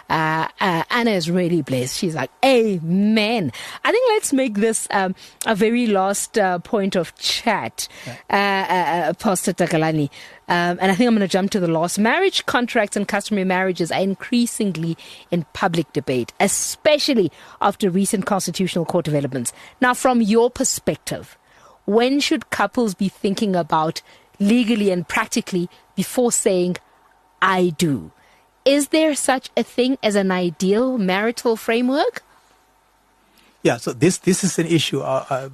Anna is really blessed. She's like, amen. I think let's make this a very last point of chat, Pastor Takalani. And I think I'm going to jump to the last. Marriage contracts and customary marriages are increasingly in public debate, especially after recent constitutional court developments. Now, from your perspective, when should couples be thinking about legally and practically before saying, I do? Is there such a thing as an ideal marital framework? Yeah, so this is an issue. I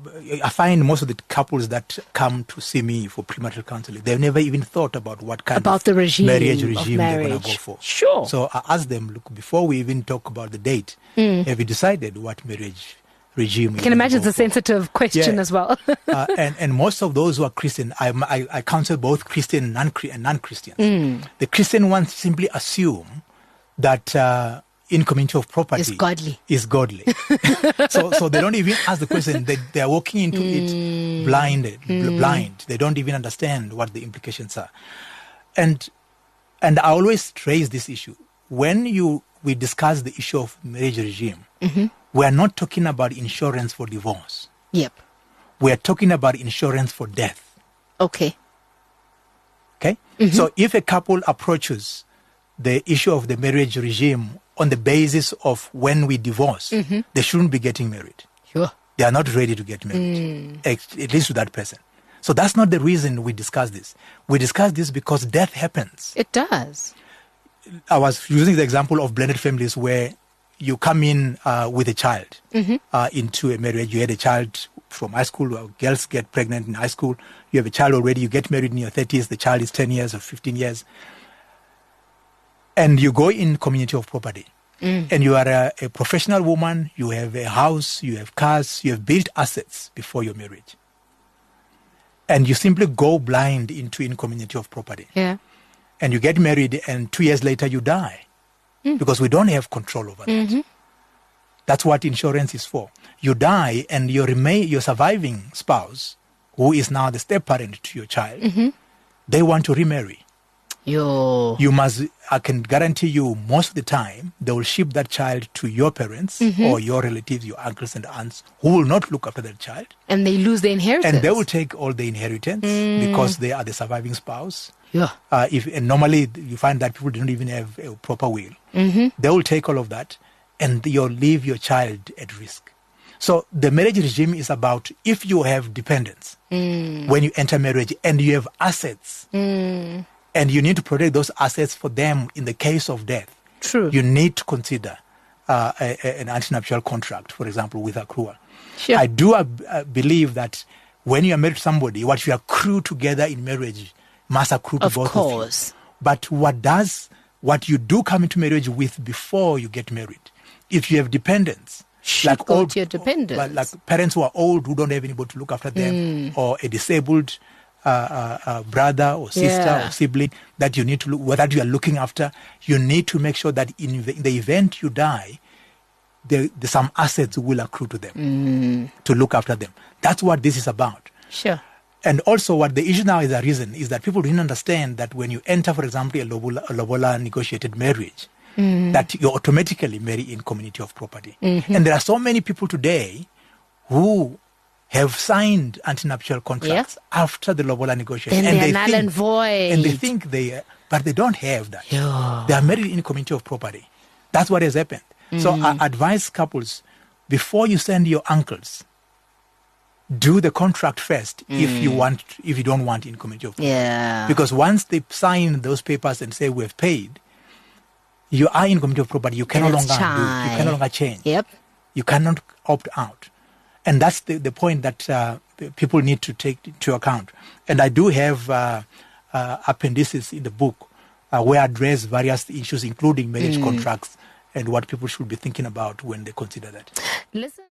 find most of the couples that come to see me for premarital counseling, they've never even thought about what kind of the regime marriage regime they're going to go for. Sure. So I ask them, look, before we even talk about the date, have you decided what marriage regime? I can imagine it's a sensitive question as well. and most of those who are Christian, I counsel both Christian and non-Christians. The Christian ones simply assume that in community of property is godly. So they don't even ask the question. They are walking into it blind. They don't even understand what the implications are. And I always raise this issue. When we discuss the issue of marriage regime, we are not talking about insurance for divorce. Yep. We are talking about insurance for death. Okay. So if a couple approaches the issue of the marriage regime on the basis of when we divorce, they shouldn't be getting married. Sure. They are not ready to get married, at least to that person. So that's not the reason we discuss this. We discuss this because death happens. It does. I was using the example of blended families where you come in with a child into a marriage. You had a child from high school. Girls get pregnant in high school. You have a child already. You get married in your 30s. The child is 10 years or 15 years. And you go in community of property. And you are a professional woman. You have a house. You have cars. You have built assets before your marriage. And you simply go blind into in community of property. Yeah. And you get married, and 2 years later you die. Because we don't have control over that. That's what insurance is for. You die, and your surviving spouse, who is now the step-parent to your child, they want to remarry. I can guarantee you most of the time, they will ship that child to your parents or your relatives, your uncles and aunts, who will not look after that child. And they lose the inheritance. And they will take all the inheritance because they are the surviving spouse. Yeah. And normally you find that people don't even have a proper will. They will take all of that and you'll leave your child at risk. So the marriage regime is about if you have dependents when you enter marriage and you have assets and you need to protect those assets for them in the case of death. True. You need to consider an antenuptial contract, for example, with accrual. Sure. I do believe that when you are married to somebody, what you accrue together in marriage must accrue to both of you. But what you do come into marriage with before you get married, if you have dependents, like parents who are old, who don't have anybody to look after them, or a disabled brother or sister or sibling that you need to look, that you are looking after, you need to make sure that in the event you die, some assets will accrue to them to look after them. That's what this is about. Sure. And also what the issue now is that people didn't understand that when you enter, for example, a lobola negotiated marriage, that you automatically marry in community of property. And there are so many people today who have signed antenuptial contracts after the lobola negotiation. And they're null and void. And they think but they don't have that. Yeah. They are married in community of property. That's what has happened. So I advise couples, before you send your uncles, do the contract first if you don't want in community of property. Yeah. Because once they sign those papers and say we have paid, you are in community of property. You can no longer change. Yep. You cannot opt out. And that's the point that people need to take into account. And I do have appendices in the book where I address various issues, including marriage contracts and what people should be thinking about when they consider that. Listen.